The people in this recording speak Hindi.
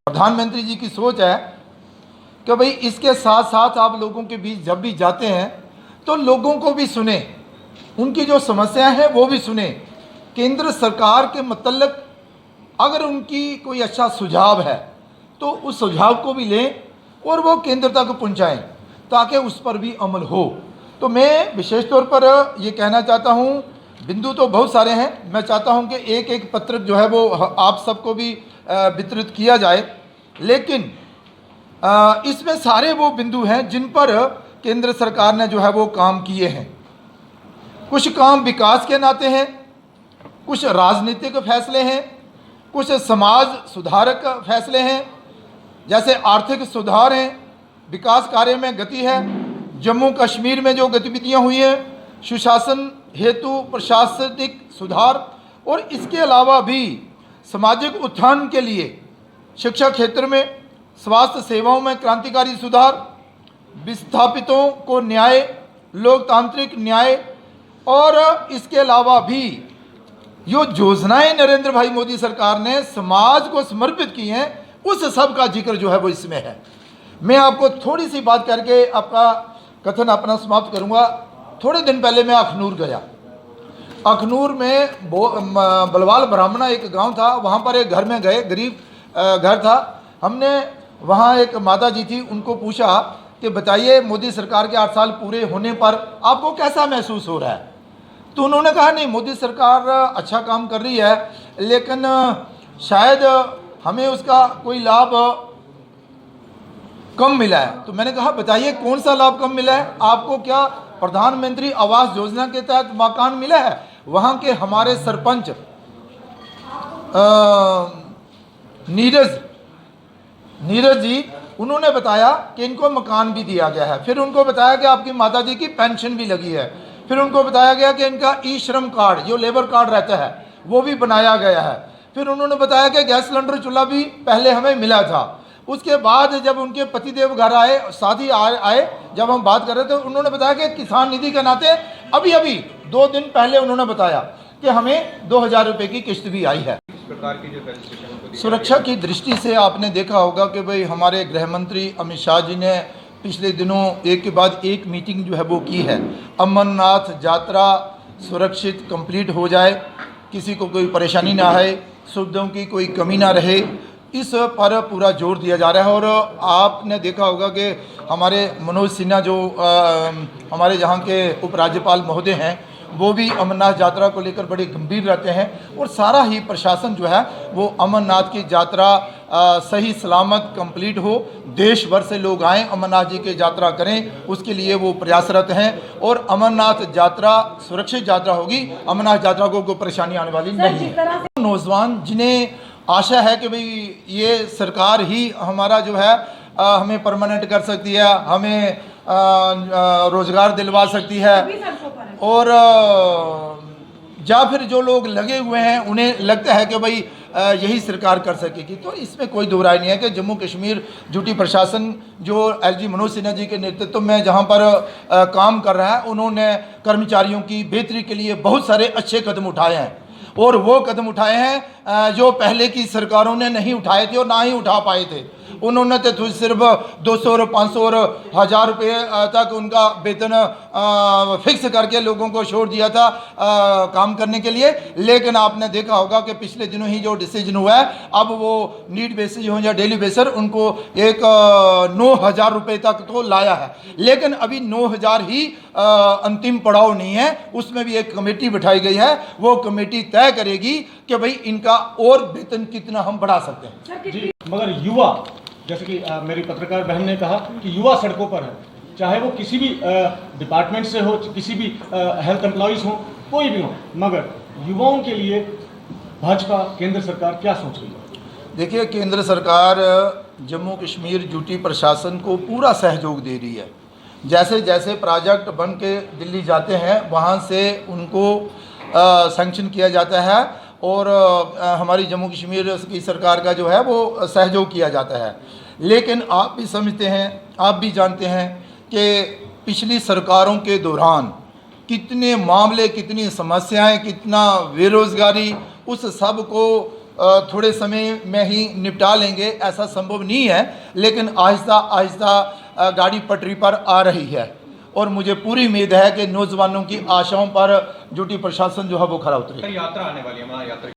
प्रधानमंत्री जी की सोच है कि भाई इसके साथ साथ आप लोगों के बीच जब भी जाते हैं तो लोगों को भी सुने, उनकी जो समस्याएं हैं वो भी सुने। केंद्र सरकार के मतलब अगर उनकी कोई अच्छा सुझाव है तो उस सुझाव को भी लें और वो केंद्र तक पहुंचाएं ताकि उस पर भी अमल हो। तो मैं विशेष तौर पर ये कहना चाहता हूँ, बिंदु तो बहुत सारे हैं, मैं चाहता हूँ कि एक एक पत्र जो है वो आप सबको भी वितरित किया जाए, लेकिन इसमें सारे वो बिंदु हैं जिन पर केंद्र सरकार ने जो है वो काम किए हैं। कुछ काम विकास के नाते हैं, कुछ राजनीतिक फैसले हैं, कुछ समाज सुधारक फैसले हैं, जैसे आर्थिक सुधार हैं, विकास कार्य में गति है, जम्मू कश्मीर में जो गतिविधियां हुई हैं, सुशासन हेतु प्रशासनिक सुधार, और इसके अलावा भी सामाजिक उत्थान के लिए शिक्षा क्षेत्र में, स्वास्थ्य सेवाओं में क्रांतिकारी सुधार, विस्थापितों को न्याय, लोकतांत्रिक न्याय, और इसके अलावा भी जो योजनाएं नरेंद्र भाई मोदी सरकार ने समाज को समर्पित की हैं उस सब का जिक्र जो है वो इसमें है। मैं आपको थोड़ी सी बात करके आपका कथन अपना समाप्त करूंगा। थोड़े दिन पहले मैं अखनूर गया। अखनूर में बलवाल ब्राह्मणा एक गांव था, वहां पर एक घर में गए, गरीब घर था। हमने वहां एक माता जी थी, उनको पूछा कि बताइए मोदी सरकार के 8 साल पूरे होने पर आपको कैसा महसूस हो रहा है। तो उन्होंने कहा नहीं, मोदी सरकार अच्छा काम कर रही है, लेकिन शायद हमें उसका कोई लाभ कम मिला है। तो मैंने कहा बताइए कौन सा लाभ कम मिला है आपको? क्या प्रधानमंत्री आवास योजना के तहत मकान मिला है? वहाँ के हमारे सरपंच नीरज जी, उन्होंने बताया कि इनको मकान भी दिया गया है। फिर उनको बताया कि आपकी माता जी की पेंशन भी लगी है। फिर उनको बताया गया कि इनका ई श्रम कार्ड जो लेबर कार्ड रहता है वो भी बनाया गया है। फिर उन्होंने बताया कि गैस सिलेंडर चूल्हा भी पहले हमें मिला था। उसके बाद जब उनके पतिदेव घर आए, साथी आए, जब हम बात कर रहे थे, उन्होंने बताया कि किसान निधि के नाते अभी 2 दिन पहले उन्होंने बताया कि हमें 2000 रुपये की किस्त भी आई है। इस प्रकार की जो सुरक्षा की दृष्टि से आपने देखा होगा कि भाई हमारे गृह मंत्री अमित शाह जी ने पिछले दिनों एक के बाद एक मीटिंग जो है वो की है। अमरनाथ यात्रा सुरक्षित कंप्लीट हो जाए, किसी को कोई परेशानी ना आए, सुविधाओं की कोई कमी ना रहे, इस पर पूरा जोर दिया जा रहा है। और आपने देखा होगा कि हमारे मनोज सिन्हा जो हमारे यहाँ के उपराज्यपाल महोदय हैं, वो भी अमरनाथ यात्रा को लेकर बड़े गंभीर रहते हैं। और सारा ही प्रशासन जो है वो अमरनाथ की यात्रा सही सलामत कंप्लीट हो, देश भर से लोग आएँ, अमरनाथ जी की यात्रा करें, उसके लिए वो प्रयासरत हैं। और अमरनाथ यात्रा सुरक्षित यात्रा होगी, अमरनाथ यात्रा को कोई परेशानी आने वाली नहीं है। नौजवान जिन्हें आशा है कि भाई ये सरकार ही हमारा जो है हमें परमानेंट कर सकती है, हमें रोजगार दिलवा सकती है, और या फिर जो लोग लगे हुए हैं उन्हें लगता है कि भाई यही सरकार कर सकेगी, तो इसमें कोई दो राय नहीं है कि जम्मू कश्मीर ड्यूटी प्रशासन जो एलजी मनोज सिन्हा जी के नेतृत्व में जहां पर काम कर रहा है, उन्होंने कर्मचारियों की बेहतरी के लिए बहुत सारे अच्छे कदम उठाए हैं। और वो कदम उठाए हैं जो पहले की सरकारों ने नहीं उठाए थे और ना ही उठा पाए थे। उन्होंने तो सिर्फ 200 और 500 और 1000 रुपये तक उनका वेतन फिक्स करके लोगों को छोड़ दिया था काम करने के लिए। लेकिन आपने देखा होगा कि पिछले दिनों ही जो डिसीजन हुआ है, अब वो नीड बेसिस हो या डेली बेसर उनको एक 9000 रुपये तक तो लाया है। लेकिन अभी 9000 ही अंतिम पड़ाव नहीं है, उसमें भी एक कमेटी बिठाई गई है। वो कमेटी तय करेगी कि भाई इनका और वेतन कितना हम बढ़ा सकते हैं। जी, मगर युवा, जैसे कि मेरी पत्रकार बहन ने कहा कि युवा सड़कों पर है, चाहे वो किसी भी डिपार्टमेंट से हो, किसी भी हेल्थ एम्प्लॉइज हो, कोई भी हो, मगर युवाओं के लिए भाजपा केंद्र सरकार क्या सोच रही है? देखिए, केंद्र सरकार जम्मू कश्मीर ड्यूटी प्रशासन को पूरा सहयोग दे रही है। जैसे जैसे प्रोजेक्ट बन के दिल्ली जाते हैं वहाँ से उनको सैंक्शन किया जाता है और हमारी जम्मू कश्मीर की सरकार का जो है वो सहयोग किया जाता है। लेकिन आप भी समझते हैं, आप भी जानते हैं कि पिछली सरकारों के दौरान कितने मामले, कितनी समस्याएं, कितना बेरोज़गारी, उस सब को थोड़े समय में ही निपटा लेंगे, ऐसा संभव नहीं है, लेकिन आहिस्ता आहिस्ता गाड़ी पटरी पर आ रही है और मुझे पूरी उम्मीद है कि नौजवानों की आशाओं पर ड्यूटी प्रशासन जो है वो खरा उतरेगा। यात्रा आने वाली है, महायात्रा